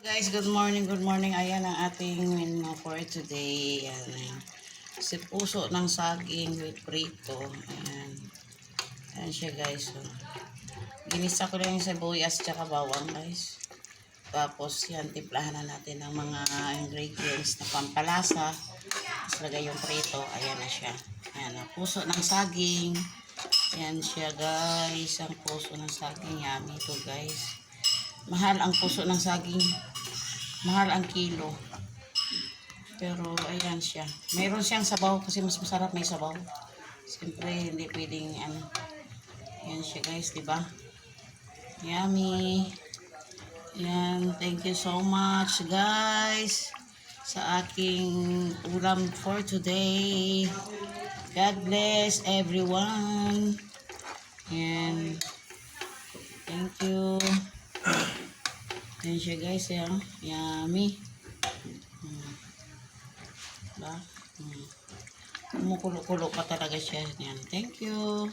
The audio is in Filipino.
Guys, good morning, good morning. Ayan ang ating menu for today. Ayan. Si puso ng saging with prito. Ayan. Ayan siya guys. So, ginisa ko lang yung sibuyas tsaka bawang guys. Tapos yan, timplahan na natin ng mga ingredients na pampalasa. Tapos lagay yung prito. Ayan na siya. Ayan na. Puso ng saging. Ayan siya guys. Ang puso ng saging. Yummy ito guys. Mahal ang puso ng saging. Mahal ang kilo. Pero ayan siya. Mayroon siyang sabaw kasi mas masarap may sabaw. Siyempre hindi pwedeng ano. Ayan siya guys, di ba? Yummy. Ayan, thank you so much guys sa aking ulam for today. God bless everyone. And thank you. Ayan siya guys, yan. Yummy. Ba? Kumukulo-kulo pa talaga siya. Yan. Thank you.